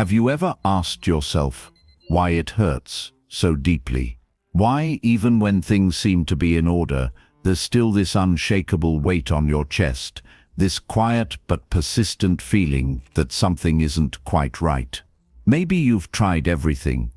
Have you ever asked yourself why it hurts so deeply? Why, even when things seem to be in order, there's still this unshakable weight on your chest, this quiet but persistent feeling that something isn't quite right? Maybe you've tried everything: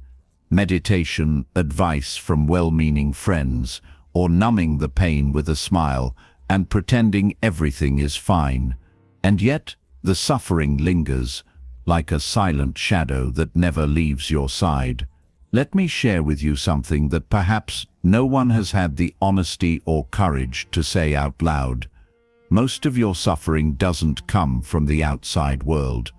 meditation, advice from well-meaning friends, or numbing the pain with a smile and pretending everything is fine. And yet, the suffering lingers, like a silent shadow that never leaves your side. Let me share with you something that perhaps no one has had the honesty or courage to say out loud. Most of your suffering doesn't come from the outside world.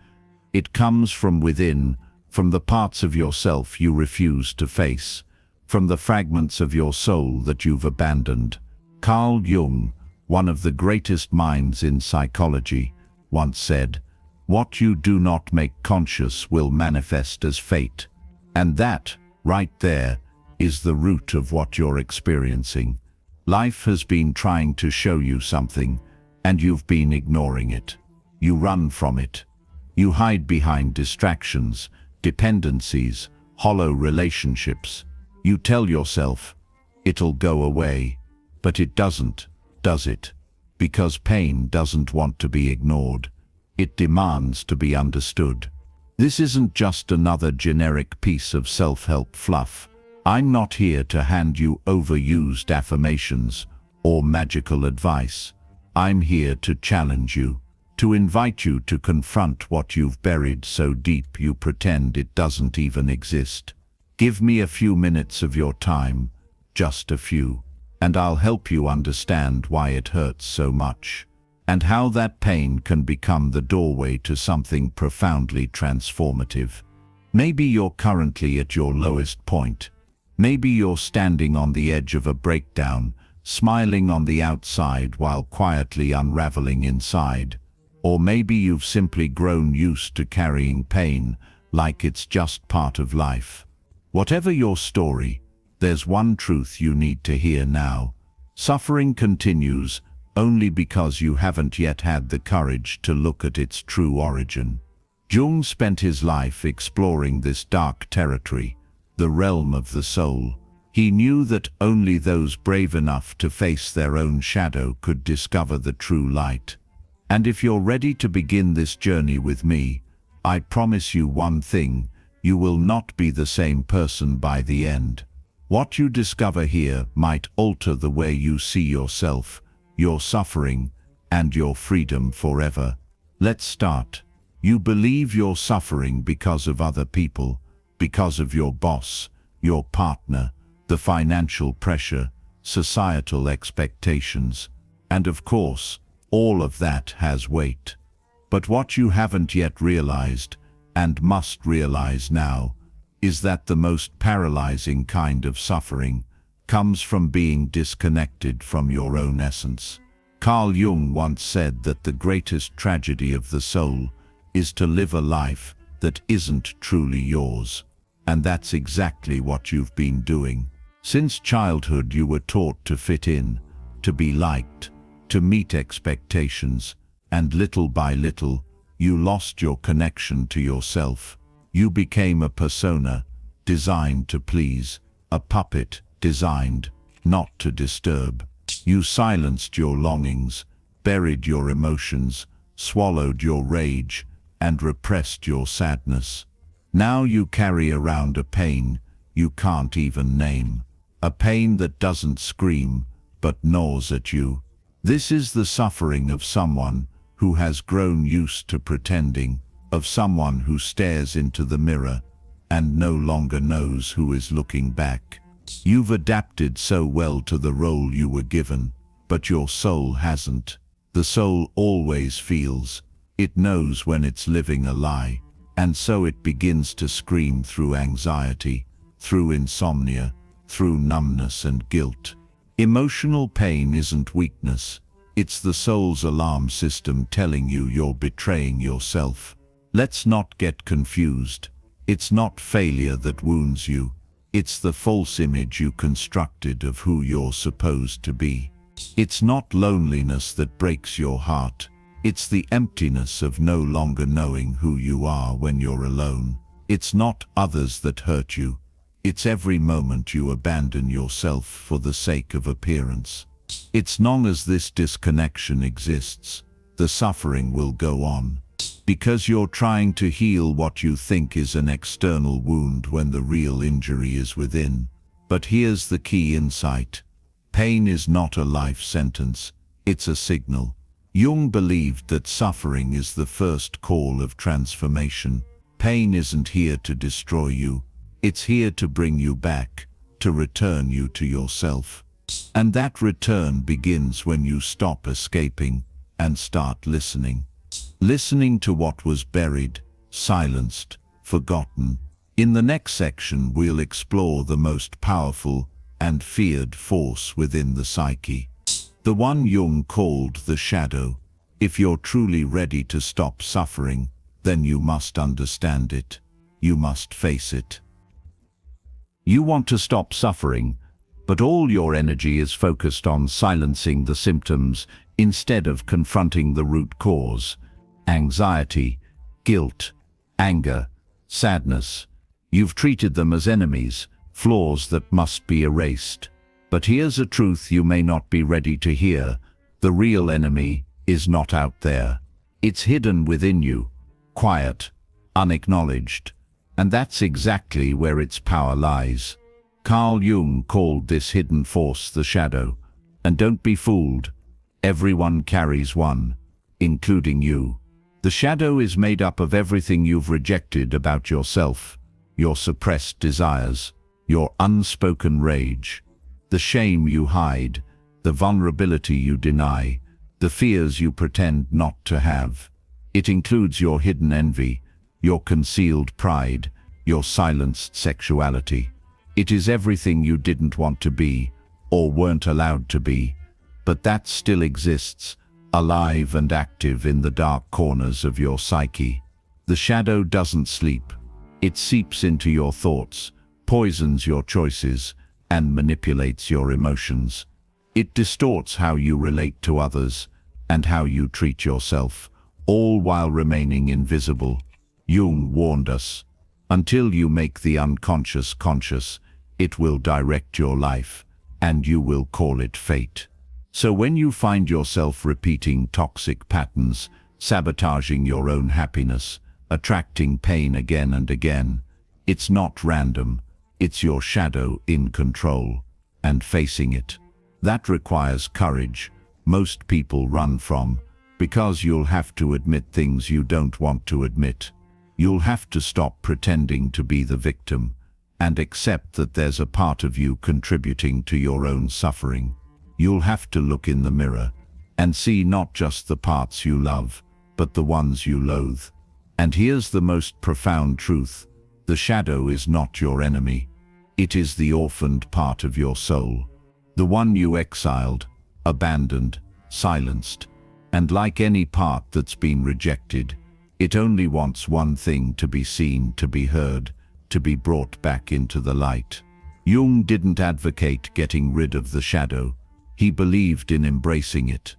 It comes from within, from the parts of yourself you refuse to face, from the fragments of your soul that you've abandoned. Carl Jung, one of the greatest minds in psychology, once said, "What you do not make conscious will manifest as fate." And that, right there, is the root of what you're experiencing. Life has been trying to show you something, and you've been ignoring it. You run from it. You hide behind distractions, dependencies, hollow relationships. You tell yourself, it'll go away. But it doesn't, does it? Because pain doesn't want to be ignored. It demands to be understood. This isn't just another generic piece of self-help fluff. I'm not here to hand you overused affirmations or magical advice. I'm here to challenge you, to invite you to confront what you've buried so deep you pretend it doesn't even exist. Give me a few minutes of your time, just a few, and I'll help you understand why it hurts so much, and how that pain can become the doorway to something profoundly transformative. Maybe you're currently at your lowest point. Maybe you're standing on the edge of a breakdown, smiling on the outside while quietly unraveling inside. Or maybe you've simply grown used to carrying pain like it's just part of life. Whatever your story, there's one truth you need to hear now. Suffering continues only because you haven't yet had the courage to look at its true origin. Jung spent his life exploring this dark territory, the realm of the soul. He knew that only those brave enough to face their own shadow could discover the true light. And if you're ready to begin this journey with me, I promise you one thing: you will not be the same person by the end. What you discover here might alter the way you see yourself, your suffering, and your freedom forever. Let's start. You believe you're suffering because of other people, because of your boss, your partner, the financial pressure, societal expectations, and of course, all of that has weight. But what you haven't yet realized, and must realize now, is that the most paralyzing kind of suffering comes from being disconnected from your own essence. Carl Jung once said that the greatest tragedy of the soul is to live a life that isn't truly yours. And that's exactly what you've been doing. Since childhood you were taught to fit in, to be liked, to meet expectations, and little by little, you lost your connection to yourself. You became a persona designed to please, a puppet designed not to disturb. You silenced your longings, buried your emotions, swallowed your rage, and repressed your sadness. Now you carry around a pain you can't even name, a pain that doesn't scream but gnaws at you. This is the suffering of someone who has grown used to pretending, of someone who stares into the mirror and no longer knows who is looking back. You've adapted so well to the role you were given, but your soul hasn't. The soul always feels. It knows when it's living a lie, and so it begins to scream through anxiety, through insomnia, through numbness and guilt. Emotional pain isn't weakness. It's the soul's alarm system telling you you're betraying yourself. Let's not get confused. It's not failure that wounds you. It's the false image you constructed of who you're supposed to be. It's not loneliness that breaks your heart. It's the emptiness of no longer knowing who you are when you're alone. It's not others that hurt you. It's every moment you abandon yourself for the sake of appearance. As long as this disconnection exists, the suffering will go on. Because you're trying to heal what you think is an external wound when the real injury is within. But here's the key insight. Pain is not a life sentence, it's a signal. Jung believed that suffering is the first call of transformation. Pain isn't here to destroy you. It's here to bring you back, to return you to yourself. And that return begins when you stop escaping and start listening. Listening to what was buried, silenced, forgotten. In the next section, we'll explore the most powerful and feared force within the psyche. The one Jung called the shadow. If you're truly ready to stop suffering, then you must understand it. You must face it. You want to stop suffering, but all your energy is focused on silencing the symptoms instead of confronting the root cause. Anxiety, guilt, anger, sadness. You've treated them as enemies, flaws that must be erased. But here's a truth you may not be ready to hear. The real enemy is not out there. It's hidden within you, quiet, unacknowledged. And that's exactly where its power lies. Carl Jung called this hidden force the shadow. And don't be fooled. Everyone carries one, including you. The shadow is made up of everything you've rejected about yourself, your suppressed desires, your unspoken rage, the shame you hide, the vulnerability you deny, the fears you pretend not to have. It includes your hidden envy, your concealed pride, your silenced sexuality. It is everything you didn't want to be, or weren't allowed to be, but that still exists, alive and active in the dark corners of your psyche. The shadow doesn't sleep. It seeps into your thoughts, poisons your choices, and manipulates your emotions. It distorts how you relate to others and how you treat yourself, all while remaining invisible. Jung warned us, until you make the unconscious conscious, it will direct your life, and you will call it fate. So when you find yourself repeating toxic patterns, sabotaging your own happiness, attracting pain again and again, it's not random, it's your shadow in control, and facing it. That requires courage. Most people run from, because you'll have to admit things you don't want to admit. You'll have to stop pretending to be the victim and accept that there's a part of you contributing to your own suffering. You'll have to look in the mirror and see not just the parts you love, but the ones you loathe. And here's the most profound truth. The shadow is not your enemy. It is the orphaned part of your soul. The one you exiled, abandoned, silenced. And like any part that's been rejected, it only wants one thing: to be seen, to be heard, to be brought back into the light. Jung didn't advocate getting rid of the shadow. He believed in embracing it,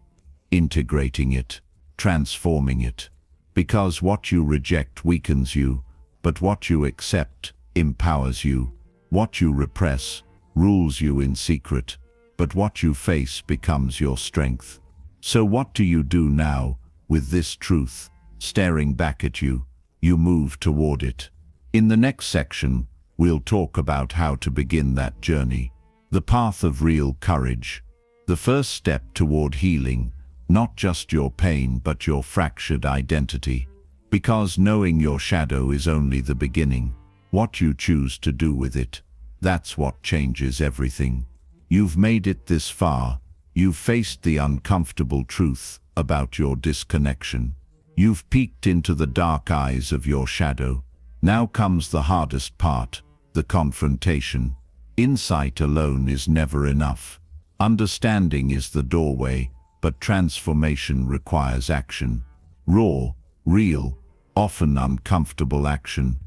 integrating it, transforming it. Because what you reject weakens you, but what you accept empowers you. What you repress rules you in secret, but what you face becomes your strength. So what do you do now with this truth staring back at you? You move toward it. In the next section, we'll talk about how to begin that journey. The path of real courage. The first step toward healing, not just your pain but your fractured identity. Because knowing your shadow is only the beginning. What you choose to do with it, that's what changes everything. You've made it this far. You've faced the uncomfortable truth about your disconnection. You've peeked into the dark eyes of your shadow. Now comes the hardest part, the confrontation. Insight alone is never enough. Understanding is the doorway, but transformation requires action. Raw, real, often uncomfortable action.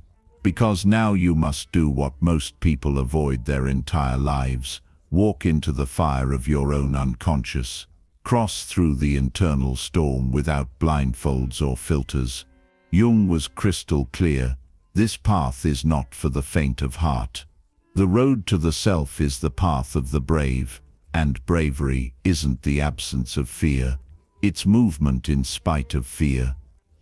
Because now you must do what most people avoid their entire lives. Walk into the fire of your own unconscious. cross through the internal storm without blindfolds or filters. Jung was crystal clear. This path is not for the faint of heart. The road to the self is the path of the brave, and bravery isn't the absence of fear. It's movement in spite of fear.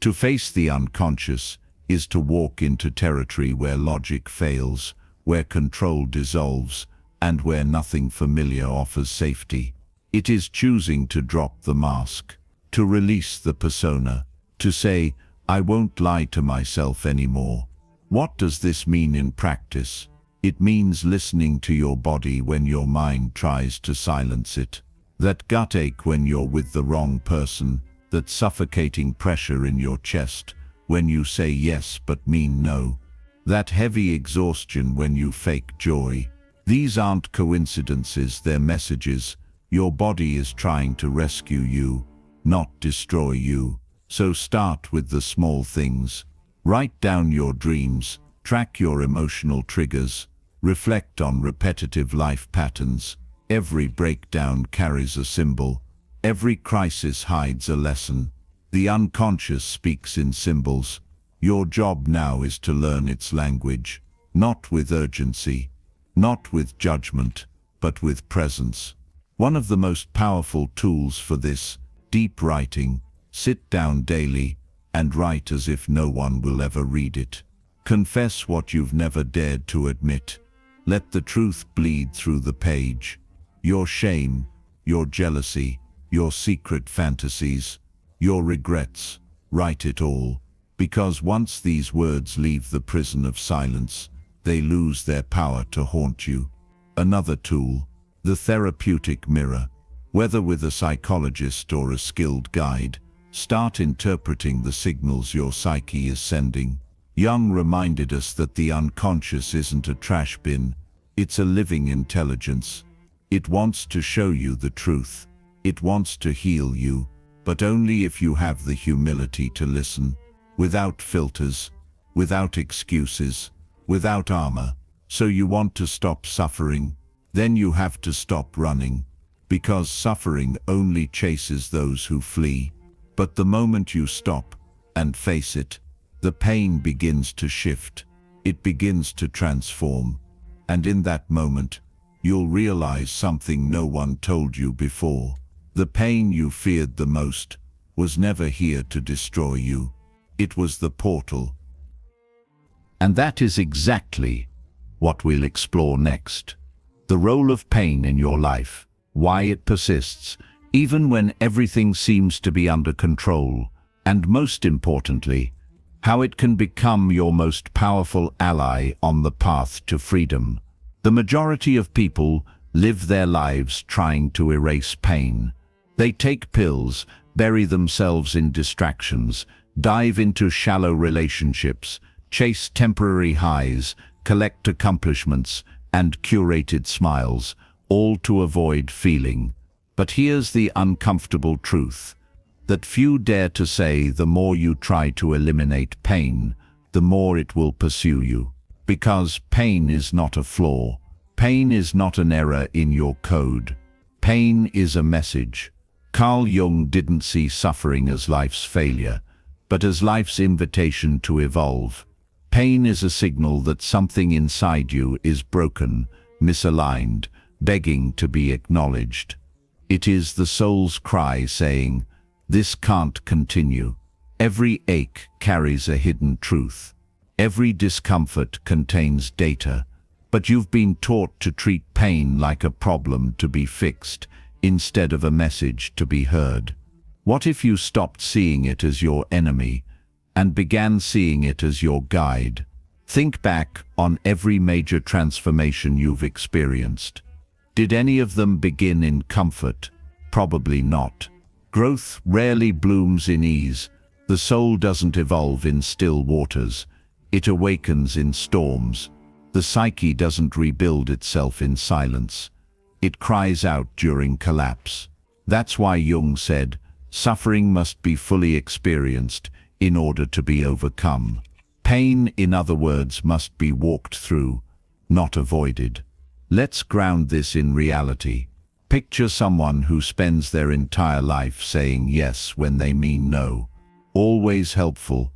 To face the unconscious is to walk into territory where logic fails, where control dissolves, and where nothing familiar offers safety. It is choosing to drop the mask, to release the persona, to say, I won't lie to myself anymore. What does this mean in practice? It means listening to your body when your mind tries to silence it. That gut ache when you're with the wrong person, that suffocating pressure in your chest when you say yes but mean no. That heavy exhaustion when you fake joy. These aren't coincidences, they're messages. Your body is trying to rescue you, not destroy you. So start with the small things. Write down your dreams, track your emotional triggers, reflect on repetitive life patterns. Every breakdown carries a symbol. Every crisis hides a lesson. The unconscious speaks in symbols. Your job now is to learn its language, not with urgency, not with judgment, but with presence. One of the most powerful tools for this, deep writing. Sit down daily and write as if no one will ever read it. Confess what you've never dared to admit. Let the truth bleed through the page. Your shame, your jealousy, your secret fantasies, your regrets. Write it all, because once these words leave the prison of silence, they lose their power to haunt you. Another tool, the therapeutic mirror. Whether with a psychologist or a skilled guide, start interpreting the signals your psyche is sending. Jung reminded us that the unconscious isn't a trash bin, it's a living intelligence. It wants to show you the truth. It wants to heal you, but only if you have the humility to listen, without filters, without excuses, without armor. So you want to stop suffering? Then you have to stop running, because suffering only chases those who flee. But the moment you stop and face it, the pain begins to shift. It begins to transform. And in that moment, you'll realize something no one told you before. The pain you feared the most was never here to destroy you. It was the portal. And that is exactly what we'll explore next. The role of pain in your life, why it persists, even when everything seems to be under control, and most importantly, how it can become your most powerful ally on the path to freedom. The majority of people live their lives trying to erase pain. They take pills, bury themselves in distractions, dive into shallow relationships, chase temporary highs, collect accomplishments, and curated smiles, all to avoid feeling. But here's the uncomfortable truth, that few dare to say the more you try to eliminate pain, the more it will pursue you. Because pain is not a flaw. Pain is not an error in your code. Pain is a message. Carl Jung didn't see suffering as life's failure, but as life's invitation to evolve. Pain is a signal that something inside you is broken, misaligned, begging to be acknowledged. It is the soul's cry saying, "This can't continue." Every ache carries a hidden truth. Every discomfort contains data, but you've been taught to treat pain like a problem to be fixed, instead of a message to be heard. What if you stopped seeing it as your enemy and began seeing it as your guide? Think back on every major transformation you've experienced. Did any of them begin in comfort? Probably not. Growth rarely blooms in ease. The soul doesn't evolve in still waters. It awakens in storms. The psyche doesn't rebuild itself in silence. It cries out during collapse. That's why Jung said, suffering must be fully experienced in order to be overcome. Pain, in other words, must be walked through, not avoided. Let's ground this in reality. Picture someone who spends their entire life saying yes when they mean no. Always helpful,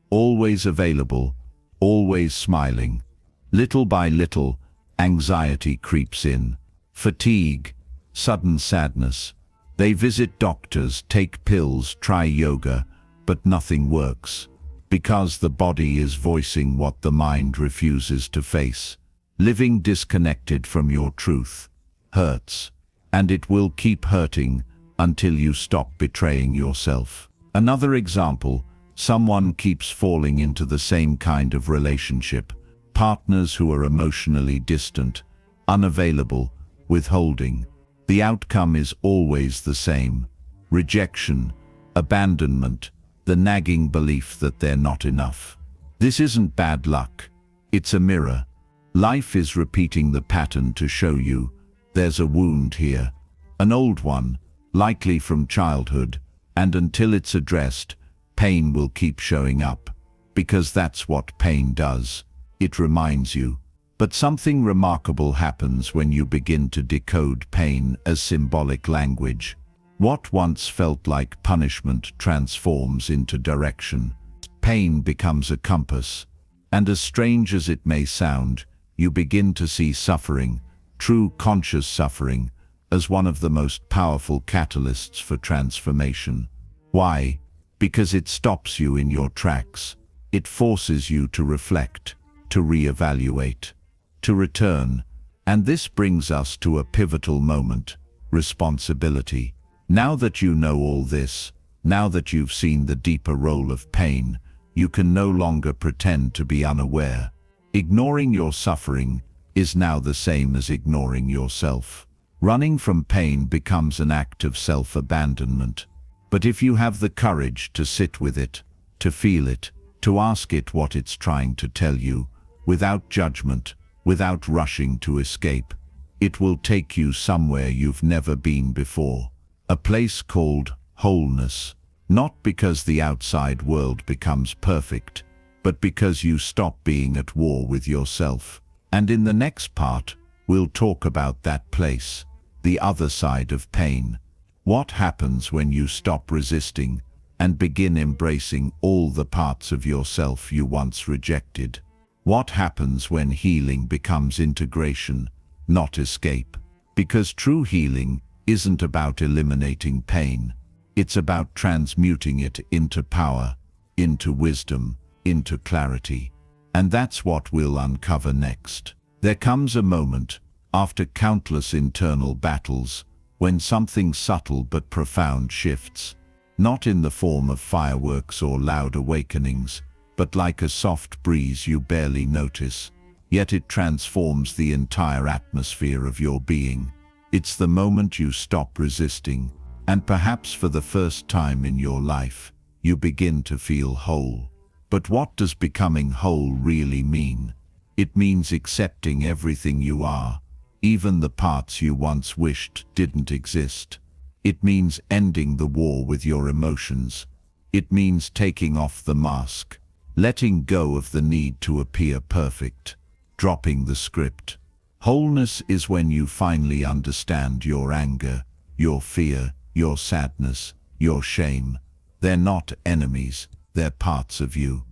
always available, always smiling. Little by little, anxiety creeps in. Fatigue, sudden sadness. They visit doctors, take pills, try yoga, but nothing works. Because the body is voicing what the mind refuses to face. Living disconnected from your truth hurts. And it will keep hurting until you stop betraying yourself. Another example, someone keeps falling into the same kind of relationship. Partners who are emotionally distant, unavailable, withholding. The outcome is always the same. Rejection, abandonment, the nagging belief that they're not enough. This isn't bad luck. It's a mirror. Life is repeating the pattern to show you there's a wound here, an old one, likely from childhood, and until it's addressed, pain will keep showing up, because that's what pain does. It reminds you. But something remarkable happens when you begin to decode pain as symbolic language. What once felt like punishment transforms into direction. Pain becomes a compass, and as strange as it may sound, you begin to see suffering, true conscious suffering, as one of the most powerful catalysts for transformation. Why? Because it stops you in your tracks. It forces you to reflect, to reevaluate, to return. And this brings us to a pivotal moment: responsibility. Now that you know all this, now that you've seen the deeper role of pain, you can no longer pretend to be unaware. Ignoring your suffering is now the same as ignoring yourself. Running from pain becomes an act of self-abandonment. But if you have the courage to sit with it, to feel it, to ask it what it's trying to tell you, without judgment, without rushing to escape, it will take you somewhere you've never been before. A place called wholeness. Not because the outside world becomes perfect, but because you stop being at war with yourself. And in the next part, we'll talk about that place, the other side of pain. What happens when you stop resisting and begin embracing all the parts of yourself you once rejected? What happens when healing becomes integration, not escape? Because true healing isn't about eliminating pain. It's about transmuting it into power, into wisdom, into clarity. And that's what we'll uncover next. There comes a moment, after countless internal battles, when something subtle but profound shifts. Not in the form of fireworks or loud awakenings, but like a soft breeze you barely notice. Yet it transforms the entire atmosphere of your being. It's the moment you stop resisting, and perhaps for the first time in your life, you begin to feel whole. But what does becoming whole really mean? It means accepting everything you are, even the parts you once wished didn't exist. It means ending the war with your emotions. It means taking off the mask, letting go of the need to appear perfect, dropping the script. Wholeness is when you finally understand your anger, your fear, your sadness, your shame. They're not enemies. They're parts of you,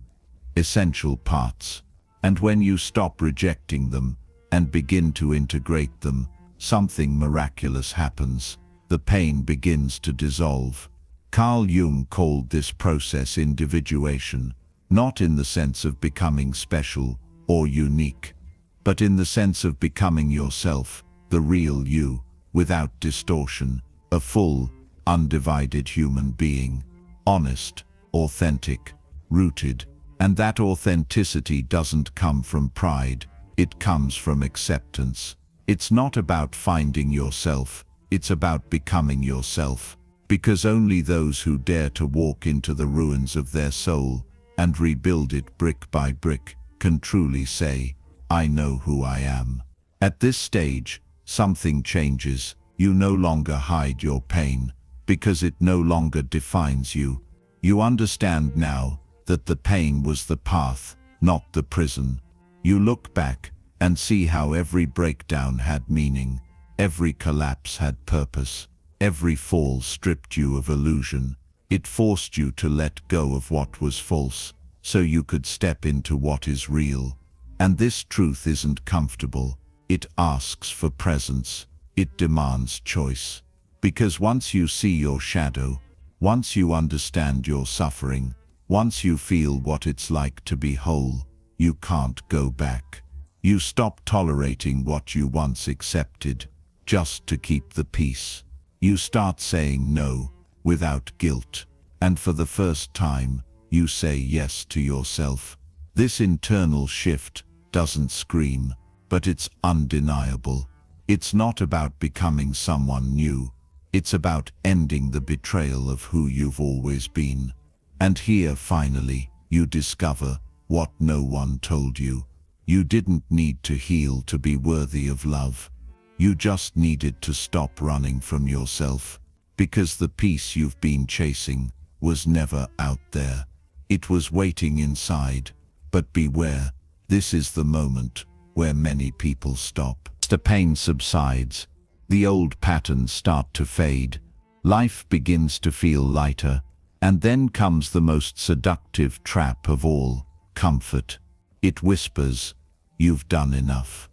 essential parts. And when you stop rejecting them and begin to integrate them, something miraculous happens. The pain begins to dissolve. Carl Jung called this process individuation, not in the sense of becoming special or unique, but in the sense of becoming yourself, the real you, without distortion, a full, undivided human being, honest, authentic, rooted. And that authenticity doesn't come from pride, it comes from acceptance. It's not about finding yourself, it's about becoming yourself. Because only those who dare to walk into the ruins of their soul and rebuild it brick by brick can truly say, I know who I am. At this stage, something changes. You no longer hide your pain, because it no longer defines you. You understand now that the pain was the path, not the prison. You look back and see how every breakdown had meaning, Every collapse had purpose. Every fall stripped you of illusion. It forced you to let go of what was false, so you could step into what is real. And this truth isn't comfortable. It asks for presence. It demands choice. Because once you see your shadow, once you understand your suffering, once you feel what it's like to be whole, you can't go back. You stop tolerating what you once accepted, just to keep the peace. You start saying no, without guilt. And for the first time, you say yes to yourself. This internal shift doesn't scream, but it's undeniable. It's not about becoming someone new. It's about ending the betrayal of who you've always been. And here, finally, you discover what no one told you. You didn't need to heal to be worthy of love. You just needed to stop running from yourself, because the peace you've been chasing was never out there. It was waiting inside. But beware, this is the moment where many people stop. The pain subsides. The old patterns start to fade. Life begins to feel lighter. And then comes the most seductive trap of all, comfort. It whispers, "You've done enough.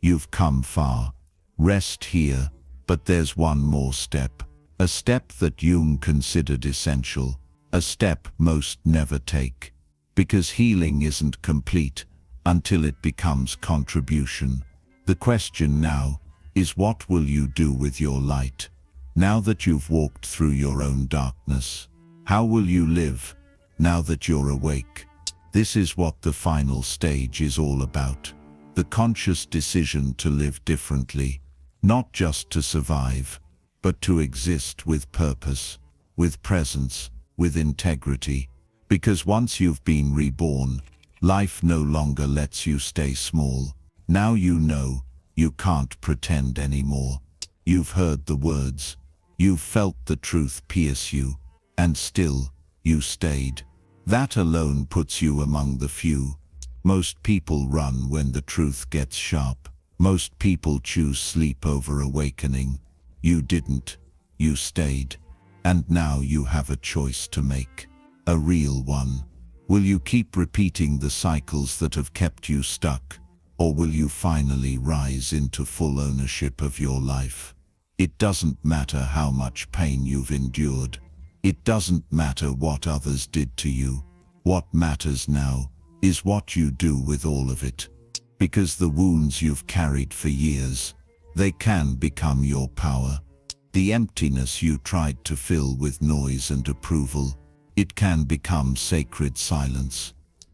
You've come far. Rest here." But there's one more step. A step that Jung considered essential. A step most never take. Because healing isn't complete until it becomes contribution. The question now is, what will you do with your light? Now that you've walked through your own darkness, how will you live now that you're awake? This is what the final stage is all about. The conscious decision to live differently, not just to survive, but to exist with purpose, with presence, with integrity. Because once you've been reborn, life no longer lets you stay small. Now you know you can't pretend anymore. You've heard the words. You've felt the truth pierce you. And still, you stayed. That alone puts you among the few. Most people run when the truth gets sharp. Most people choose sleep over awakening. You didn't. You stayed. And now you have a choice to make. A real one. Will you keep repeating the cycles that have kept you stuck? Or will you finally rise into full ownership of your life? It doesn't matter how much pain you've endured. It doesn't matter what others did to you. What matters now is what you do with all of it. Because the wounds you've carried for years, they can become your power. The emptiness you tried to fill with noise and approval, it can become sacred silence.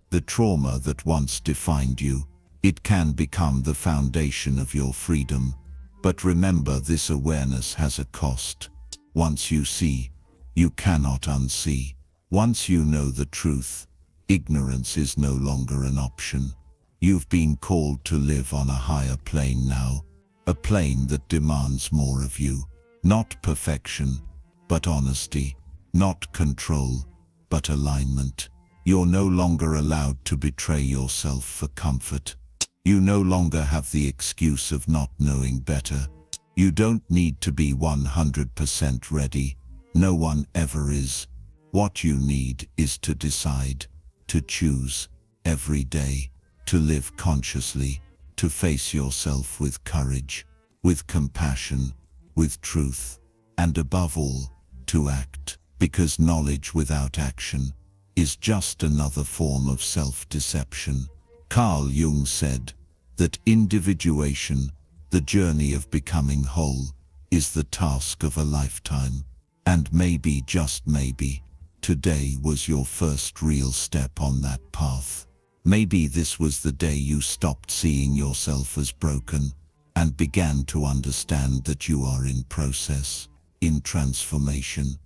The trauma that once defined you, it can become the foundation of your freedom. But remember, this awareness has a cost. Once you see, you cannot unsee. Once you know the truth, ignorance is no longer an option. You've been called to live on a higher plane now, a plane that demands more of you. Not perfection, but honesty. Not control, but alignment. You're no longer allowed to betray yourself for comfort. You no longer have the excuse of not knowing better. You don't need to be 100% ready. No one ever is. What you need is to decide, to choose, every day, to live consciously, to face yourself with courage, with compassion, with truth, and above all, to act. Because knowledge without action is just another form of self-deception. Carl Jung said that individuation, the journey of becoming whole, is the task of a lifetime. And maybe, just maybe, today was your first real step on that path. Maybe this was the day you stopped seeing yourself as broken and began to understand that you are in process, in transformation,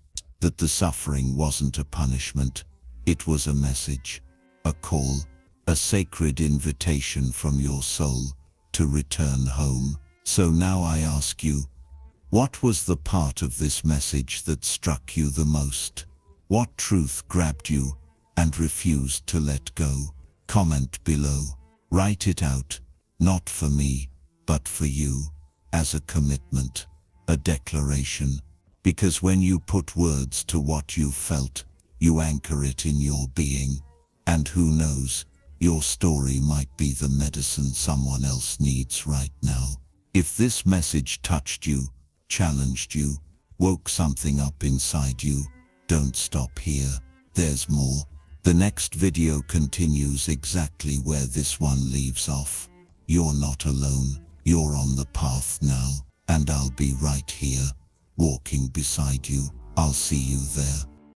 that the suffering wasn't a punishment, it was a message, a call, a sacred invitation from your soul to return home. So now I ask you, what was the part of this message that struck you the most? What truth grabbed you and refused to let go? Comment below. Write it out, not for me, but for you. as a commitment, a declaration, because when you put words to what you felt, you anchor it in your being, and who knows, your story might be the medicine someone else needs right now. If this message touched you, challenged you, woke something up inside you, don't stop here. There's more. The next video continues exactly where this one leaves off. You're not alone. You're on the path now, and I'll be right here, walking beside you. I'll see you there.